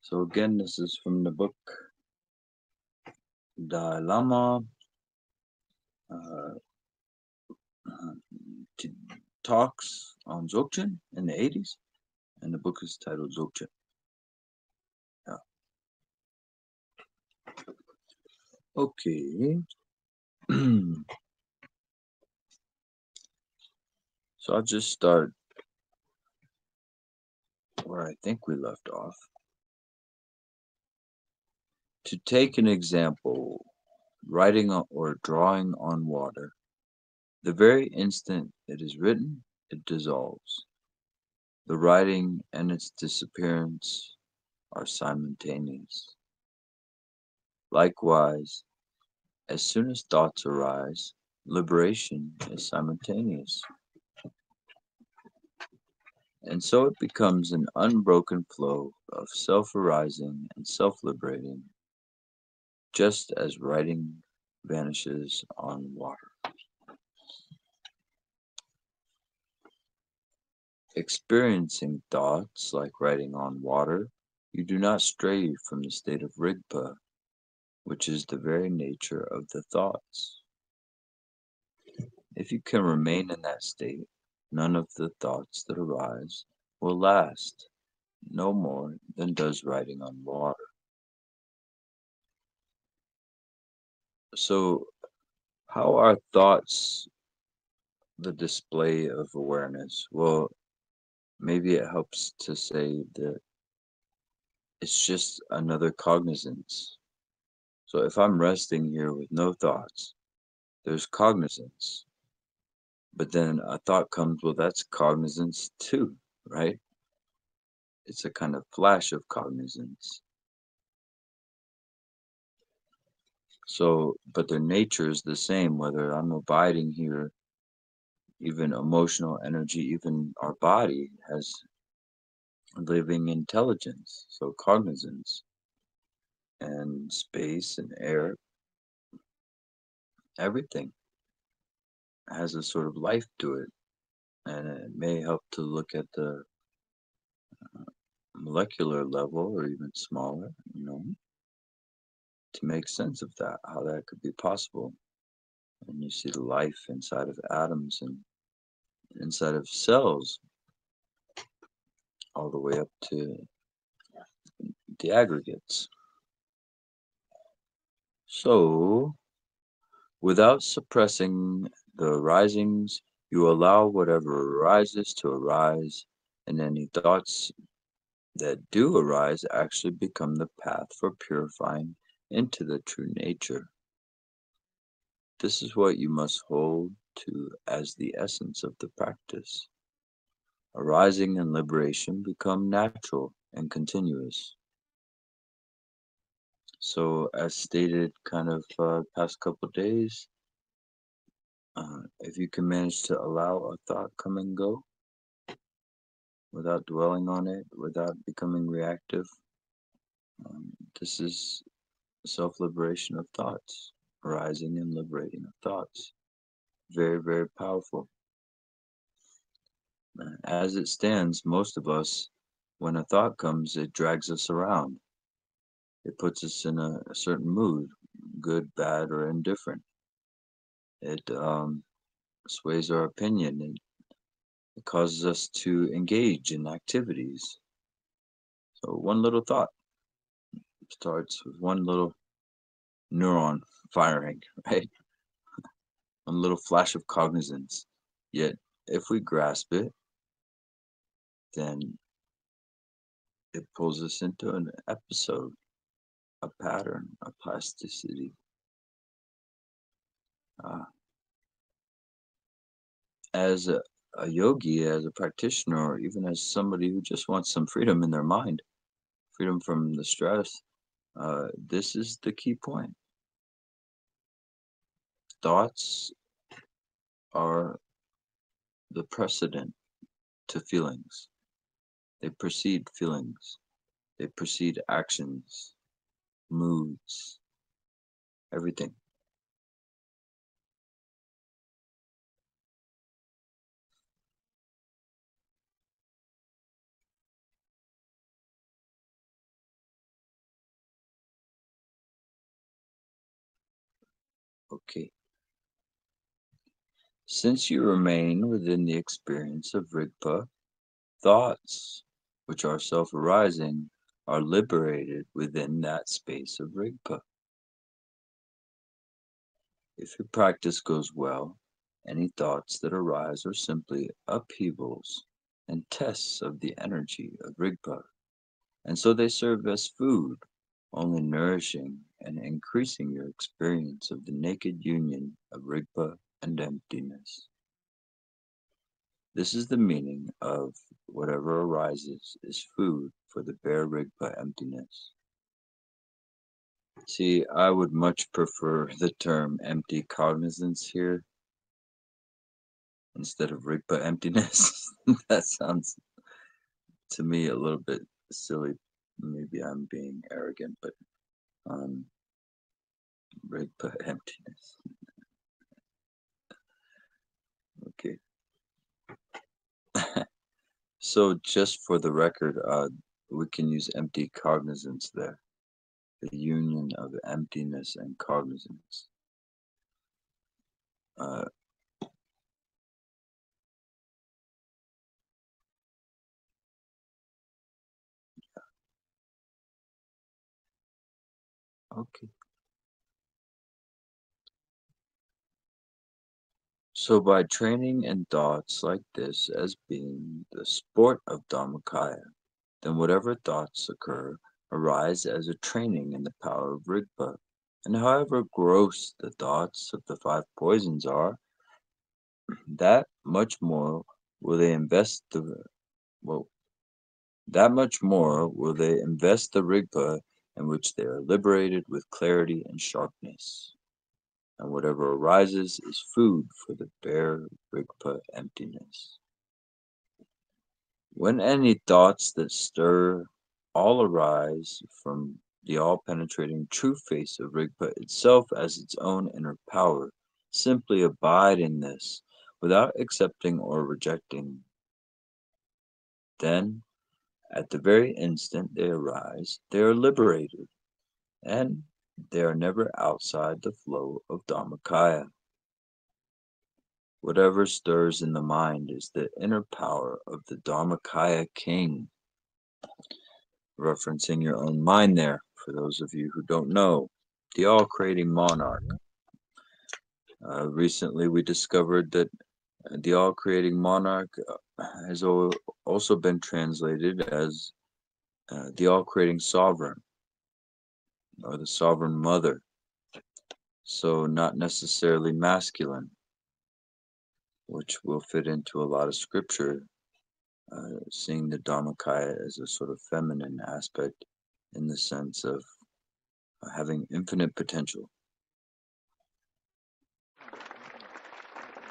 So again, this is from the book Dalai Lama uh, uh, t- talks on Dzogchen in the 80s, and the book is titled Dzogchen. Yeah. Okay. So I'll just start where I think we left off. To take an example, writing or drawing on water, the very instant it is written, it dissolves. The writing and its disappearance are simultaneous. Likewise, as soon as thoughts arise, liberation is simultaneous. And so it becomes an unbroken flow of self arising and self liberating, just as writing vanishes on water. Experiencing thoughts like writing on water, you do not stray from the state of Rigpa, which is the very nature of the thoughts. If you can remain in that state, none of the thoughts that arise will last, no more than does writing on water. So, how are thoughts the display of awareness? Well, maybe it helps to say that it's just another cognizance. So, if I'm resting here with no thoughts, there's cognizance. But then a thought comes, well, that's cognizance too, right? It's a kind of flash of cognizance. So, but their nature is the same, whether I'm abiding here, even emotional energy, even our body has living intelligence, so cognizance, and space and air, everything has a sort of life to it. And it may help to look at the molecular level or even smaller, to make sense of that, how that could be possible. And you see the life inside of atoms and inside of cells, all the way up to the aggregates. So, without suppressing the arisings, you allow whatever arises to arise, and any thoughts that do arise actually become the path for purifying into the true nature. This is what you must hold to as the essence of the practice. Arising and liberation become natural and continuous. So, as stated, kind of past couple days, if you can manage to allow a thought come and go without dwelling on it, without becoming reactive, this is self liberation of thoughts, arising and liberating of thoughts. Very, very powerful. As it stands, most of us, when a thought comes, it drags us around. It puts us in a certain mood, good, bad, or indifferent. It sways our opinion. It causes us to engage in activities. So one little thought starts with one little neuron firing, right? One little flash of cognizance. Yet, if we grasp it, then it pulls us into an episode, a pattern, a plasticity. Uh, as a yogi, as a practitioner, or even as somebody who just wants some freedom in their mind, freedom from the stress, this is the key point. Thoughts are the precedent to feelings. They precede feelings. They precede actions, moods, everything. Okay. Since you remain within the experience of Rigpa, thoughts, which are self arising, are liberated within that space of Rigpa. If your practice goes well, any thoughts that arise are simply upheavals and tests of the energy of Rigpa, and so they serve as food, only nourishing and increasing your experience of the naked union of Rigpa and emptiness. This is the meaning of whatever arises is food for the bare Rigpa emptiness. See, I would much prefer the term empty cognizance here instead of Rigpa emptiness. That sounds to me a little bit silly. Maybe I'm being arrogant, but um, Rigpa emptiness. Okay. So just for the record, we can use empty cognizance there. The union of emptiness and cognizance. Uh, okay. So by training in thoughts like this as being the sport of Dharmakaya, then whatever thoughts occur arise as a training in the power of Rigpa. And however gross the thoughts of the five poisons are, that much more will they invest the well, that much more will they invest the Rigpa in which they are liberated with clarity and sharpness. And whatever arises is food for the bare Rigpa emptiness. When any thoughts that stir all arise from the all penetrating true face of Rigpa itself as its own inner power, simply abide in this without accepting or rejecting. Then, at the very instant they arise, they are liberated, and they are never outside the flow of Dharmakaya. Whatever stirs in the mind is the inner power of the Dharmakaya king, referencing your own mind there, for those of you who don't know, the all creating monarch. Recently, we discovered that the all creating monarch has also been translated as the all creating sovereign or the sovereign mother. So, not necessarily masculine, which will fit into a lot of scripture, seeing the Dharmakaya as a sort of feminine aspect in the sense of having infinite potential.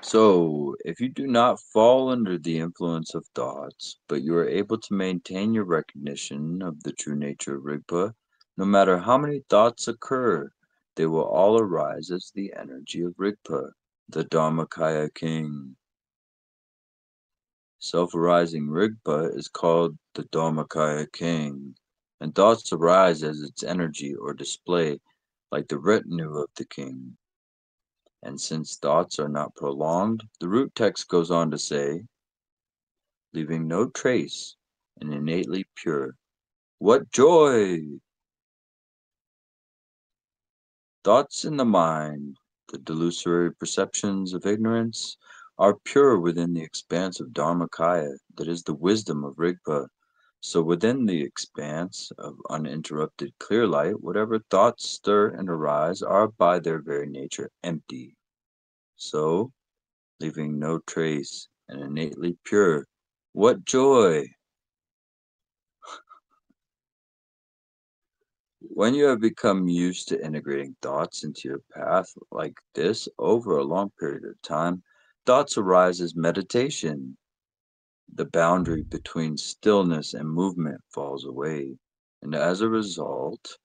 So, if you do not fall under the influence of thoughts, but you are able to maintain your recognition of the true nature of Rigpa, no matter how many thoughts occur, they will all arise as the energy of Rigpa, the Dharmakaya king. Self-arising Rigpa is called the Dharmakaya king, and thoughts arise as its energy or display, like the retinue of the king. And since thoughts are not prolonged, the root text goes on to say, leaving no trace and innately pure. What joy! Thoughts in the mind, the delusory perceptions of ignorance, are pure within the expanse of Dharmakaya, that is the wisdom of Rigpa. So within the expanse of uninterrupted clear light, whatever thoughts stir and arise are by their very nature empty. So, leaving no trace and innately pure. What joy! When you have become used to integrating thoughts into your path like this over a long period of time, thoughts arise as meditation. The boundary between stillness and movement falls away, and as a result,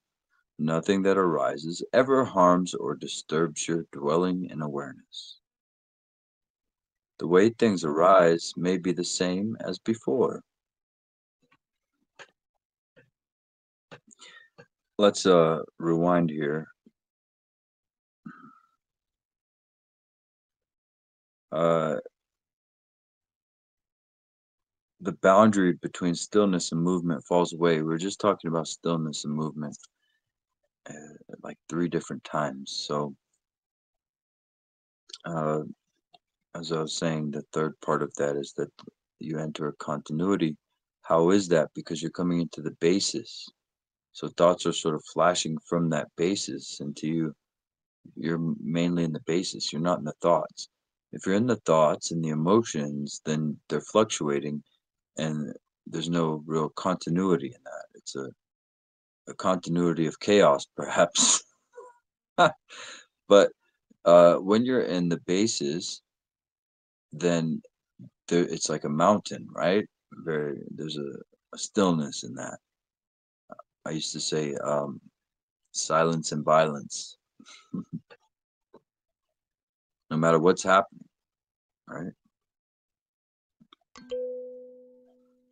nothing that arises ever harms or disturbs your dwelling in awareness. The way things arise may be the same as before. Let's rewind here. uh, the boundary between stillness and movement falls away. We were just talking about stillness and movement uh, like three different times. So, uh, as I was saying, the third part of that is that you enter a continuity. How is that? Because you're coming into the basis. So thoughts are sort of flashing from that basis into you. You're mainly in the basis. You're not in the thoughts. If you're in the thoughts and the emotions, then they're fluctuating, and there's no real continuity in that. It's a continuity of chaos, perhaps. But when you're in the basis, then it's like a mountain, right? There's a stillness in that. I used to say silence and violence, no matter what's happening, right?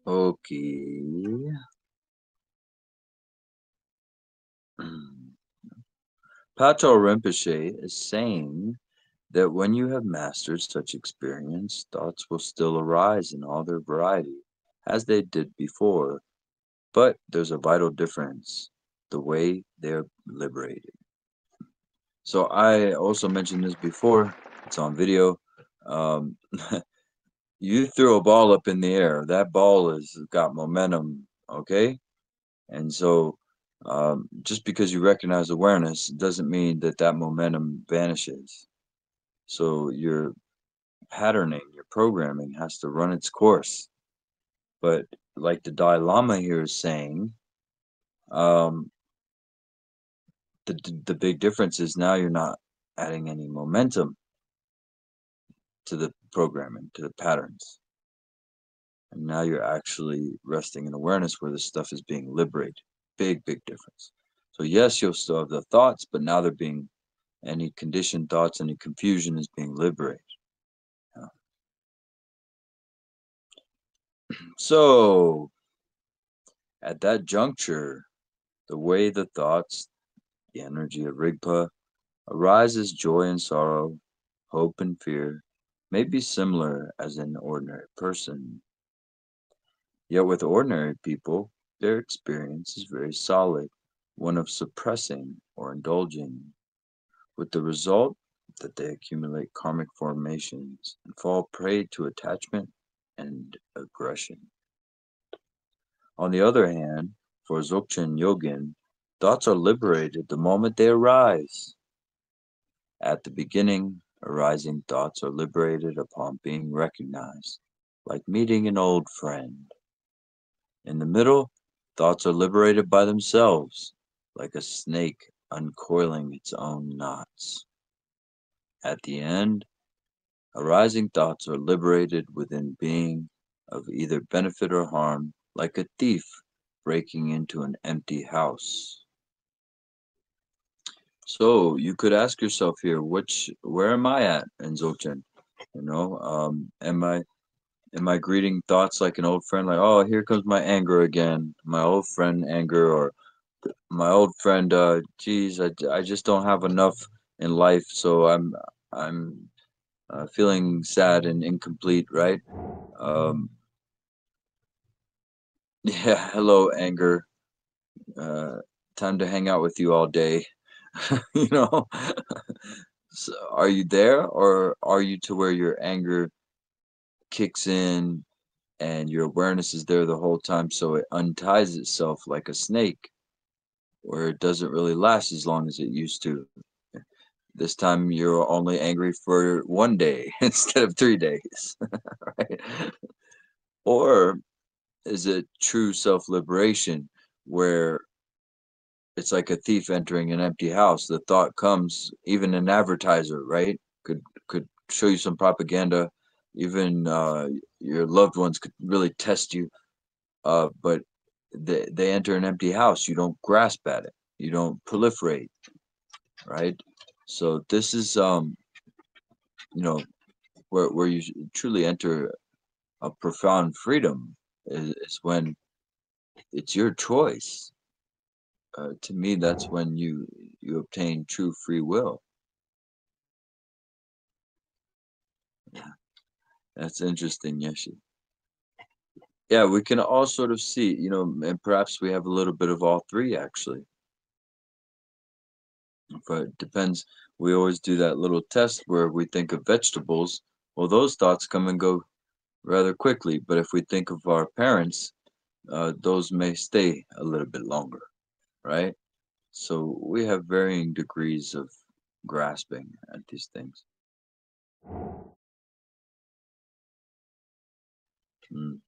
Okay. Pato Rinpoche is saying that when you have mastered such experience, thoughts will still arise in all their variety, as they did before, but there's a vital difference, the way they're liberated. So I also mentioned this before, it's on video. Um, you throw a ball up in the air, that ball has got momentum, okay? And so just because you recognize awareness doesn't mean that that momentum vanishes. So your patterning, your programming has to run its course. But like the Dalai Lama here is saying, um, the big difference is now you're not adding any momentum to the programming, to the patterns. And now you're actually resting in awareness where this stuff is being liberated. Big, big difference. So yes, you'll still have the thoughts, but now they're being any conditioned thoughts, any confusion is being liberated. Yeah. So at that juncture, the way the thoughts, the energy of Rigpa, arises joy and sorrow, hope and fear, may be similar as in an ordinary person. Yet with ordinary people, their experience is very solid, one of suppressing or indulging, with the result that they accumulate karmic formations and fall prey to attachment and aggression. On the other hand, for Dzogchen Yogin, thoughts are liberated the moment they arise. At the beginning, arising thoughts are liberated upon being recognized, like meeting an old friend. In the middle, thoughts are liberated by themselves, like a snake uncoiling its own knots. At the end, arising thoughts are liberated within being of either benefit or harm, like a thief breaking into an empty house. So you could ask yourself here, where am I at in Dzogchen? Am I greeting thoughts like an old friend, like, oh, here comes my anger again, my old friend anger, or my old friend, geez, I just don't have enough in life, so I'm feeling sad and incomplete, right? Um, yeah, hello, anger. Uh, Time to hang out with you all day. you know, so are you there, or are you to where your anger kicks in and your awareness is there the whole time, so it unties itself like a snake, where it doesn't really last as long as it used to? This time you're only angry for 1 day instead of 3 days, right? Or is it true self-liberation where it's like a thief entering an empty house? The thought comes, even an advertiser, right? Could show you some propaganda. Even your loved ones could really test you. But they enter an empty house. You don't grasp at it. You don't proliferate, right? So this is you know, where you truly enter a profound freedom is when it's your choice. To me, that's when you obtain true free will. That's interesting, Yeshi. Yeah, we can all sort of see, and perhaps we have a little bit of all three actually. But it depends. We always do that little test where we think of vegetables. Well, those thoughts come and go rather quickly. But if we think of our parents, those may stay a little bit longer, right? So we have varying degrees of grasping at these things. Mm.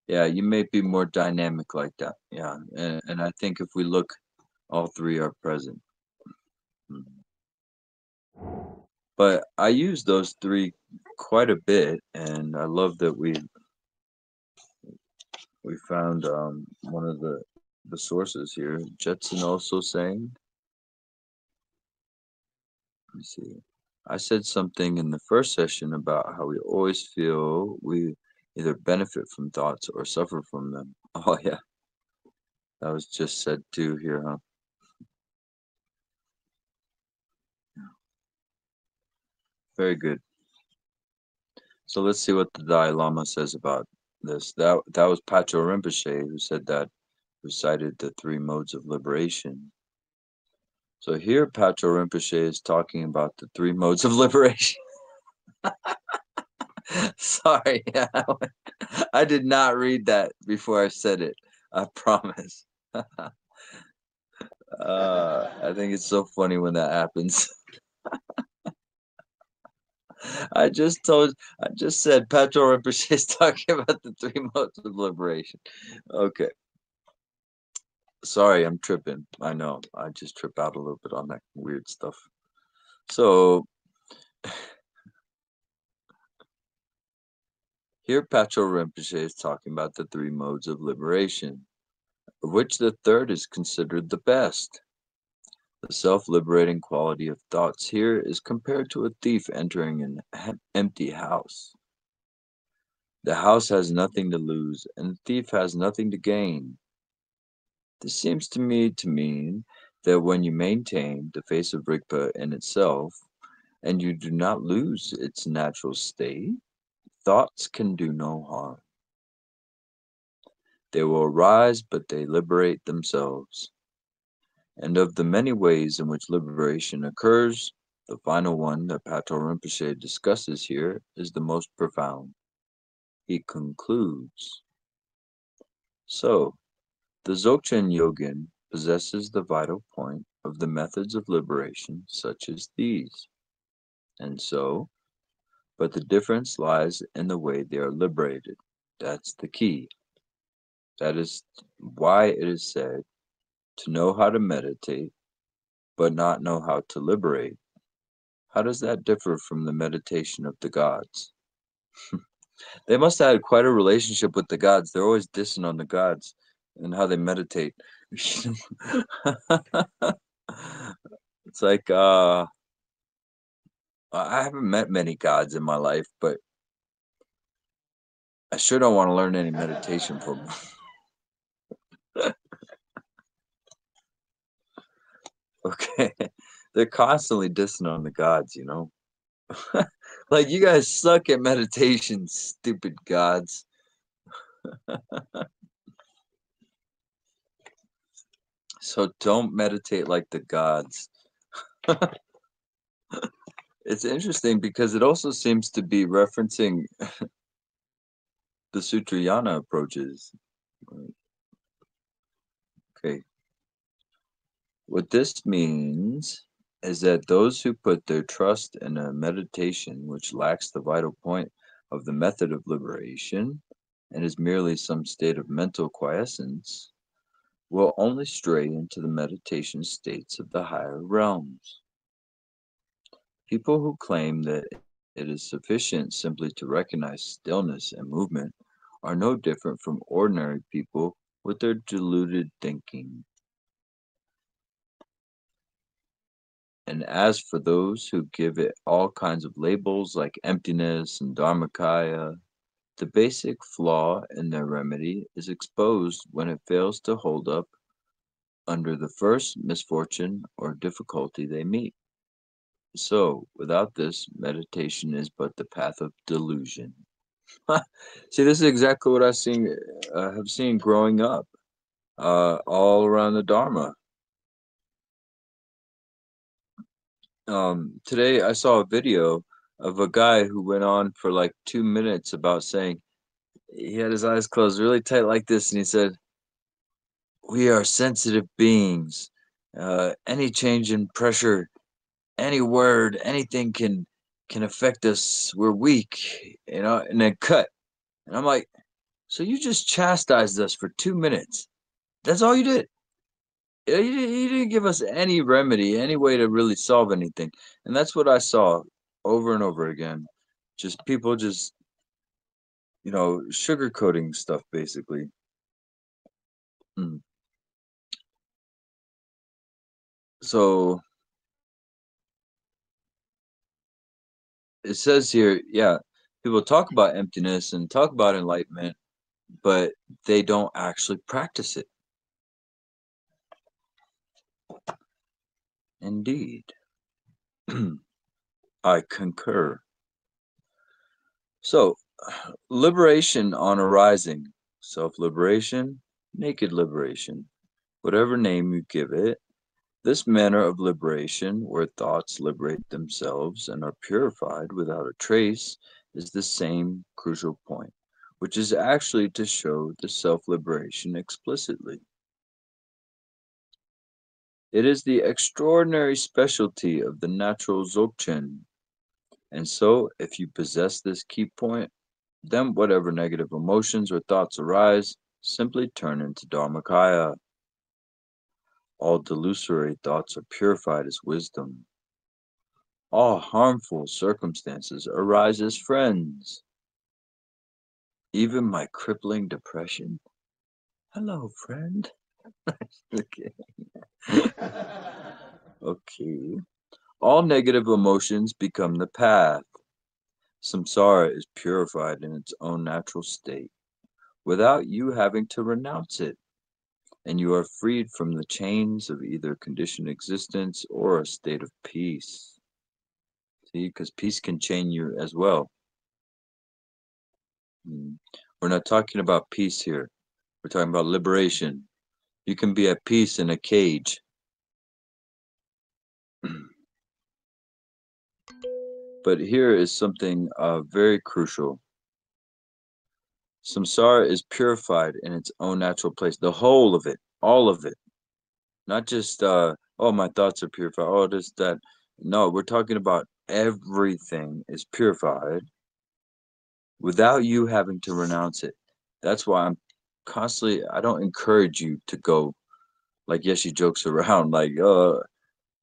Yeah, you may be more dynamic like that. Yeah, and I think if we look, all three are present. Mm. But I use those three quite a bit, and I love that we found one of the sources here. Jetson also saying, let me see. I said something in the first session about how we always feel we either benefit from thoughts or suffer from them. Oh yeah, that was just said too here, huh? Very good. So let's see what the Dalai Lama says about this. That was Pacho Rinpoche who said that, who cited the three modes of liberation. So here Pacho Rinpoche is talking about the three modes of liberation. Sorry, I did not read that before I said it. I promise. I think it's so funny when that happens. I just said Petro Rinpoche is talking about the three modes of liberation. Okay. Sorry, I'm tripping. I know. I just trip out a little bit on that weird stuff. So here Petro Rinpoche is talking about the three modes of liberation, of which the third is considered the best. The self-liberating quality of thoughts here is compared to a thief entering an empty house. The house has nothing to lose, and the thief has nothing to gain. This seems to me to mean that when you maintain the face of Rigpa in itself, and you do not lose its natural state, thoughts can do no harm. They will arise, but they liberate themselves. And of the many ways in which liberation occurs, the final one that Pato Rinpoche discusses here is the most profound. He concludes, so, the Dzogchen Yogin possesses the vital point of the methods of liberation such as these. And so, but the difference lies in the way they are liberated. That's the key. That is why it is said to know how to meditate, but not know how to liberate. How does that differ from the meditation of the gods? They must have had quite a relationship with the gods. They're always dissing on the gods and how they meditate. It's like I haven't met many gods in my life, but I sure don't want to learn any meditation from them. Okay. They're constantly dissing on the gods. Like, you guys suck at meditation, stupid gods. So don't meditate like the gods. It's interesting because it also seems to be referencing the Sutrayana approaches. Okay. What this means is that those who put their trust in a meditation which lacks the vital point of the method of liberation and is merely some state of mental quiescence will only stray into the meditation states of the higher realms. People who claim that it is sufficient simply to recognize stillness and movement are no different from ordinary people with their deluded thinking. And as for those who give it all kinds of labels like emptiness and dharmakaya, the basic flaw in their remedy is exposed when it fails to hold up under the first misfortune or difficulty they meet. So, without this, meditation is but the path of delusion. See, this is exactly what have seen growing up, all around the Dharma. Today, I saw a video of a guy who went on for like 2 minutes about saying he had his eyes closed really tight like this, and he said, "We are sensitive beings. Any change in pressure, any word, anything can affect us. We're weak, and then cut." And I'm like, so you just chastised us for 2 minutes. That's all you did. You didn't give us any remedy, any way to really solve anything. And that's what I saw over and over again. Just people just, sugarcoating stuff basically. Mm. So it says here, yeah, people talk about emptiness and talk about enlightenment, but they don't actually practice it. Indeed. I concur. So, liberation on arising, self liberation, naked liberation, whatever name you give it, this manner of liberation, where thoughts liberate themselves and are purified without a trace, is the same crucial point, which is actually to show the self liberation explicitly. It is the extraordinary specialty of the natural Dzogchen, and so if you possess this key point, then whatever negative emotions or thoughts arise simply turn into Dharmakaya. All delusory thoughts are purified as wisdom. All harmful circumstances arise as friends. Even my crippling depression. Hello, friend. Okay. Okay. All negative emotions become the path. Samsara is purified in its own natural state, without you having to renounce it, and you are freed from the chains of either conditioned existence or a state of peace. See, because peace can chain you as well. Mm. We're not talking about peace here. We're talking about liberation. You can be at peace in a cage. But here is something very crucial. Samsara is purified in its own natural place, the whole of it, all of it. Not just, oh, my thoughts are purified, oh, this, that. No, we're talking about everything is purified without you having to renounce it. That's why I don't encourage you to go, like, yes, she jokes around, like,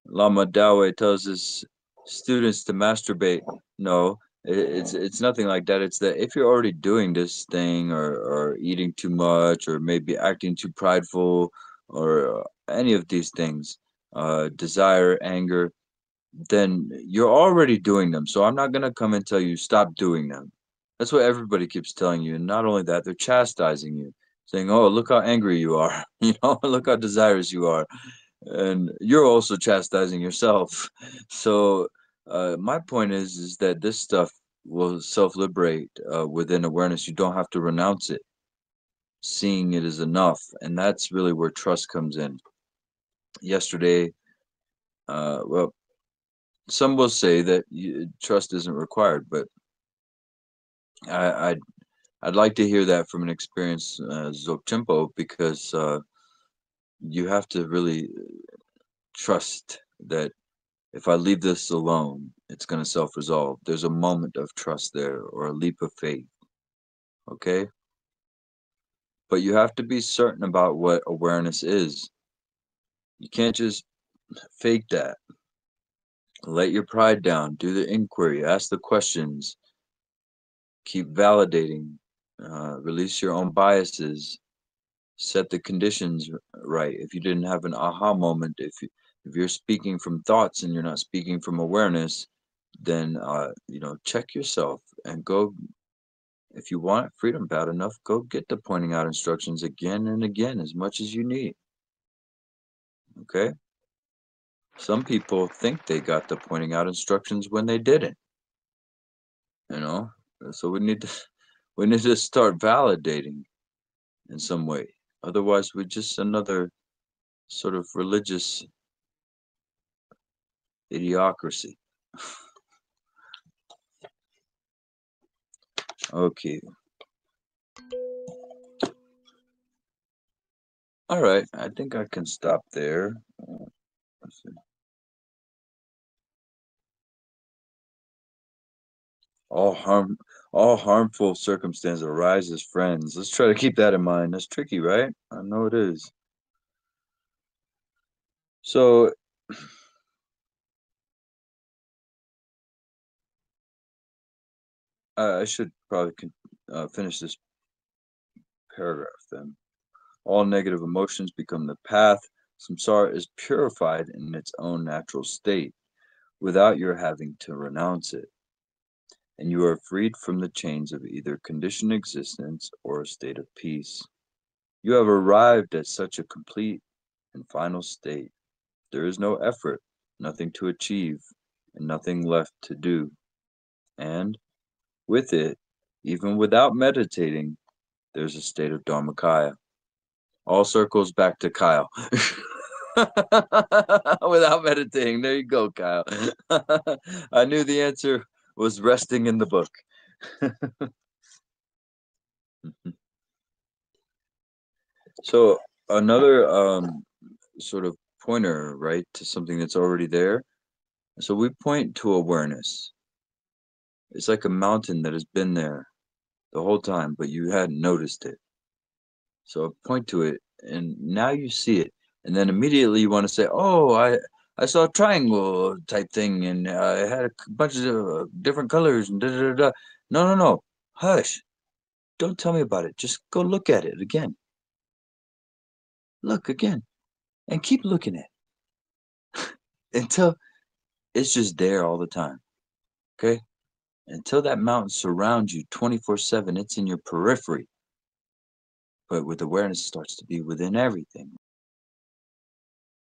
Lama Dawai tells his students to masturbate. No, it's nothing like that. It's that if you're already doing this thing or eating too much or maybe acting too prideful or any of these things, desire, anger, then you're already doing them. So I'm not gonna come and tell you stop doing them. That's what everybody keeps telling you. And not only that, they're chastising you, saying, "Oh, look how angry you are. Look how desirous you are." And you're also chastising yourself. So my point is that this stuff will self-liberate within awareness. You don't have to renounce it. Seeing it is enough, and that's really where trust comes in. Yesterday, well, some will say that trust isn't required, but I'd like to hear that from an experienced Dzogchen because you have to really trust that if I leave this alone, it's going to self resolve. There's a moment of trust there or a leap of faith. Okay. But you have to be certain about what awareness is. You can't just fake that. Let your pride down. Do the inquiry. Ask the questions. Keep validating. Release your own biases. Set the conditions right. If you didn't have an aha moment, if you're speaking from thoughts and you're not speaking from awareness, then check yourself and go. If you want freedom bad enough, go get the pointing out instructions again and again as much as you need. Okay? Some people think they got the pointing out instructions when they didn't, you know? So we need to start validating in some way. Otherwise, we're just another sort of religious idiocracy. Okay. All right. I think I can stop there. Let's see. All harm, all harmful circumstance arise as friends. Let's try to keep that in mind. That's tricky, right? I know it is. So I should probably finish this paragraph then. All negative emotions become the path. Samsara is purified in its own natural state without your having to renounce it, and you are freed from the chains of either conditioned existence or a state of peace. You have arrived at such a complete and final state. There is no effort, nothing to achieve, and nothing left to do. And with it, even without meditating, there's a state of Dharmakaya. All circles back to Kyle. Without meditating. There you go, Kyle. I knew the answer was resting in the book. So another sort of pointer, right, to something that's already there. So we point to awareness. It's like a mountain that has been there the whole time, but you hadn't noticed it. So point to it, and now you see it, and then immediately you want to say, "Oh, I saw a triangle type thing, and it had a bunch of different colors and da da da." Da." No, no, no. Hush. Don't tell me about it. Just go look at it again. Look again, and keep looking at it until it's just there all the time. Okay? Until that mountain surrounds you 24/7, it's in your periphery. But with awareness, it starts to be within everything.